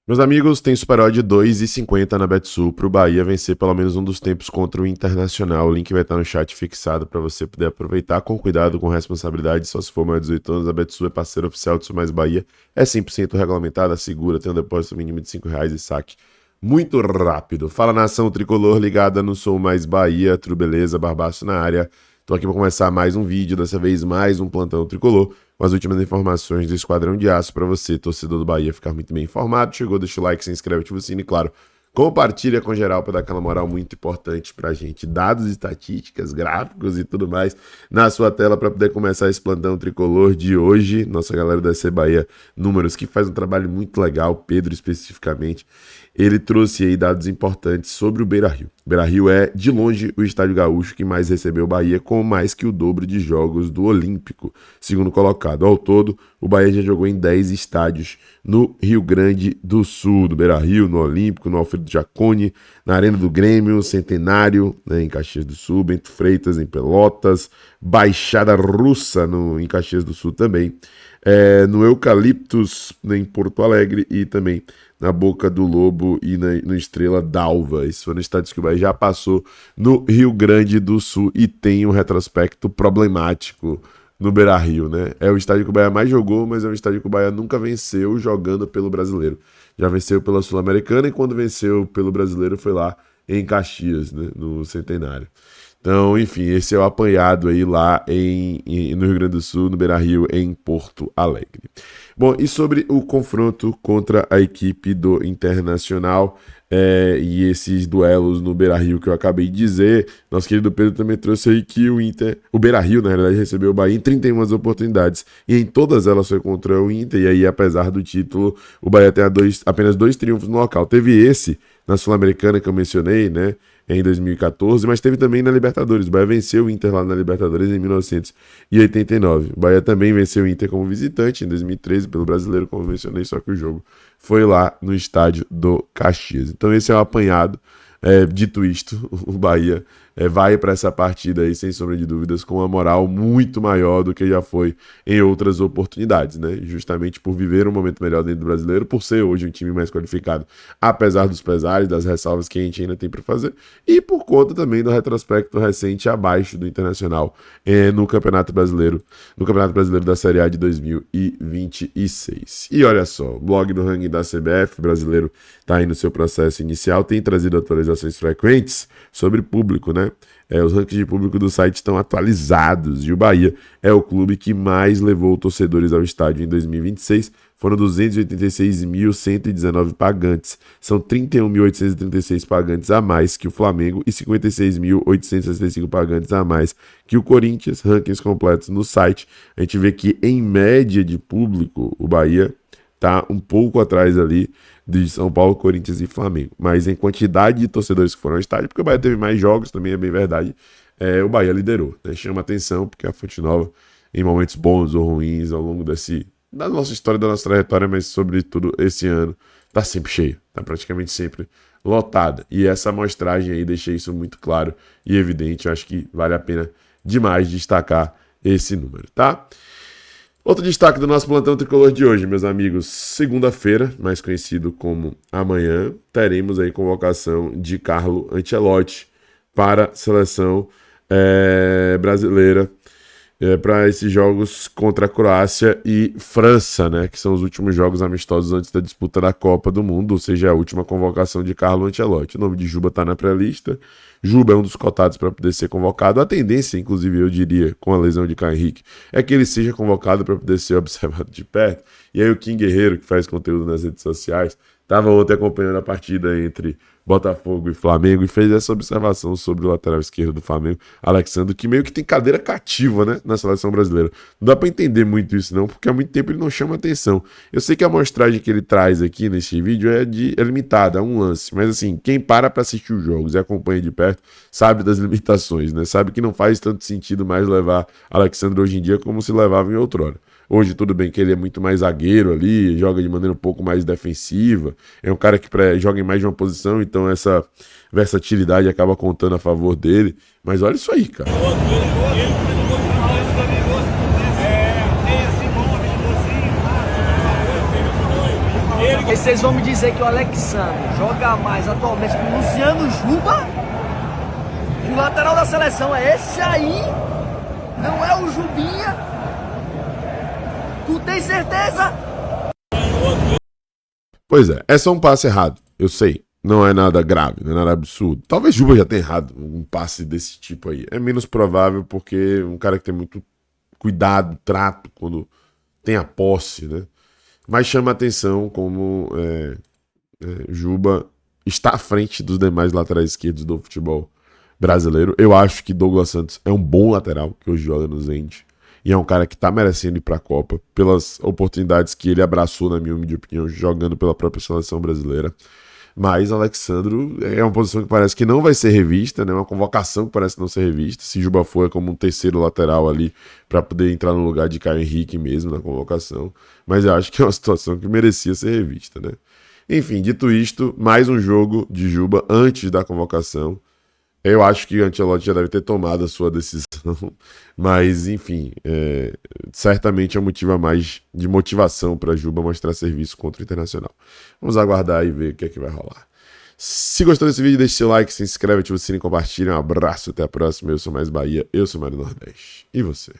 Meus amigos, tem Super Odd 2,50 na Betsul para o Bahia vencer pelo menos um dos tempos contra o Internacional. O link vai estar no chat fixado para você poder aproveitar com cuidado, com responsabilidade. Só se for mais de 18 anos, a Betsul é parceira oficial do Sul Mais Bahia. É 100% regulamentada, segura, tem um depósito mínimo de R$ 5 e saque muito rápido. Fala, nação tricolor ligada no Sul Mais Bahia. Tudo beleza? Barbaço na área. Tô aqui para começar mais um vídeo, dessa vez mais um plantão tricolor, com as últimas informações do Esquadrão de Aço para você, torcedor do Bahia, ficar muito bem informado. Chegou, deixa o like, se inscreve, ativa o sino e, claro, compartilha com geral para dar aquela moral muito importante pra gente. Dados, estatísticas, gráficos e tudo mais na sua tela para poder começar esse plantão tricolor de hoje. Nossa galera da C Bahia Números, que faz um trabalho muito legal, Pedro especificamente, ele trouxe aí dados importantes sobre o Beira-Rio. O Beira-Rio é, de longe, o estádio gaúcho que mais recebeu o Bahia, com mais que o dobro de jogos do Olímpico, segundo colocado. Ao todo, o Bahia já jogou em 10 estádios no Rio Grande do Sul, do Beira-Rio, no Olímpico, no Alfredo Jaconi, na Arena do Grêmio, Centenário, né, em Caxias do Sul, Bento Freitas, em Pelotas, Baixada Russa, em Caxias do Sul também, no Eucaliptus, em Porto Alegre e também na Boca do Lobo e no Estrela d'Alva. Esses foram estádios que o Bahia já passou no Rio Grande do Sul e tem um retrospecto problemático no Beira-Rio, né? É o estádio que o Bahia mais jogou, mas é um estádio que o Bahia nunca venceu jogando pelo Brasileiro. Já venceu pela Sul-Americana e quando venceu pelo Brasileiro foi lá em Caxias, né? No Centenário. Então, enfim, esse é o apanhado aí lá no Rio Grande do Sul, no Beira-Rio, em Porto Alegre. Bom, e sobre o confronto contra a equipe do Internacional e esses duelos no Beira-Rio que eu acabei de dizer, nosso querido Pedro também trouxe aí que o Beira-Rio, na realidade, recebeu o Bahia em 31 oportunidades e em todas elas foi contra o Inter, e aí, apesar do título, o Bahia tem apenas 2 triunfos no local. Teve esse na Sul-Americana que eu mencionei, né? Em 2014, mas teve também na Libertadores. O Bahia venceu o Inter lá na Libertadores em 1989. O Bahia também venceu o Inter como visitante em 2013 pelo Brasileiro, como eu mencionei, só que o jogo foi lá no estádio do Caxias. Então esse é o apanhado. Dito isto, o Bahia vai para essa partida aí, sem sombra de dúvidas, com uma moral muito maior do que já foi em outras oportunidades, né? Justamente por viver um momento melhor dentro do Brasileiro, por ser hoje um time mais qualificado, apesar dos pesares, das ressalvas que a gente ainda tem para fazer, e por conta também do retrospecto recente abaixo do Internacional no Campeonato Brasileiro da Série A de 2026. E olha só, o blog do ranking da CBF brasileiro está aí no seu processo inicial, tem trazido atualizações frequentes sobre público, né? Os rankings de público do site estão atualizados e o Bahia é o clube que mais levou torcedores ao estádio em 2026. Foram 286.119 pagantes. São 31.836 pagantes a mais que o Flamengo e 56.865 pagantes a mais que o Corinthians. Rankings completos no site. A gente vê que, em média de público, o Bahia tá um pouco atrás ali de São Paulo, Corinthians e Flamengo. Mas em quantidade de torcedores que foram ao estádio, porque o Bahia teve mais jogos, também é bem verdade, o Bahia liderou, né? Chama atenção, porque a Fonte Nova, em momentos bons ou ruins, ao longo da nossa história, da nossa trajetória, mas sobretudo esse ano, tá sempre cheio, tá praticamente sempre lotada. E essa amostragem aí deixa isso muito claro e evidente. Eu acho que vale a pena demais destacar esse número, tá? Outro destaque do nosso plantão tricolor de hoje, meus amigos, segunda-feira, mais conhecido como amanhã, teremos aí convocação de Carlo Ancelotti para a seleção brasileira para esses jogos contra a Croácia e França, né, que são os últimos jogos amistosos antes da disputa da Copa do Mundo, ou seja, a última convocação de Carlo Ancelotti. O nome de Juba está na pré-lista. Juba é um dos cotados para poder ser convocado. A tendência, inclusive, eu diria, com a lesão de Caio Henrique, é que ele seja convocado para poder ser observado de perto. E aí o Kim Guerreiro, que faz conteúdo nas redes sociais, estava ontem acompanhando a partida entre Botafogo e Flamengo e fez essa observação sobre o lateral esquerdo do Flamengo, Alexandre, que meio que tem cadeira cativa, né, na seleção brasileira. Não dá para entender muito isso não, porque há muito tempo ele não chama atenção. Eu sei que a amostragem que ele traz aqui nesse vídeo é limitada, é um lance, mas assim, quem para assistir os jogos e acompanha de perto sabe das limitações, né? Sabe que não faz tanto sentido mais levar Alexandre hoje em dia como se levava em outrora. Hoje tudo bem que ele é muito mais zagueiro ali, joga de maneira um pouco mais defensiva, é um cara que joga em mais de uma posição, então essa versatilidade acaba contando a favor dele, mas olha isso aí, cara. Mas vocês vão me dizer que o Alexandre joga mais atualmente que o Luciano Juba? O lateral da seleção é esse aí? Não é o Jubinha? Tu tem certeza? Pois é só um passe errado, eu sei. Não é nada grave, não é nada absurdo. Talvez Juba já tenha errado um passe desse tipo aí. É menos provável porque um cara que tem muito cuidado, trato quando tem a posse, né? Mas chama a atenção como Juba está à frente dos demais laterais esquerdos do futebol brasileiro. Eu acho que Douglas Santos é um bom lateral que hoje joga no Zenit. E é um cara que está merecendo ir para a Copa pelas oportunidades que ele abraçou, na minha humilde opinião, jogando pela própria seleção brasileira. Mas Alexandro é uma posição que parece que não vai ser revista, né? Uma convocação que parece não ser revista. Se Juba for é como um terceiro lateral ali para poder entrar no lugar de Caio Henrique mesmo na convocação. Mas eu acho que é uma situação que merecia ser revista, né? Enfim, dito isto, mais um jogo de Juba antes da convocação. Eu acho que o Ancelotti já deve ter tomado a sua decisão, mas enfim, certamente é um motivo a mais de motivação para Juba mostrar serviço contra o Internacional. Vamos aguardar e ver o que é que vai rolar. Se gostou desse vídeo, deixe seu like, se inscreve, ativa o sininho e compartilha. Um abraço, até a próxima. Eu sou Mais Bahia, eu sou Mais Nordeste. E você?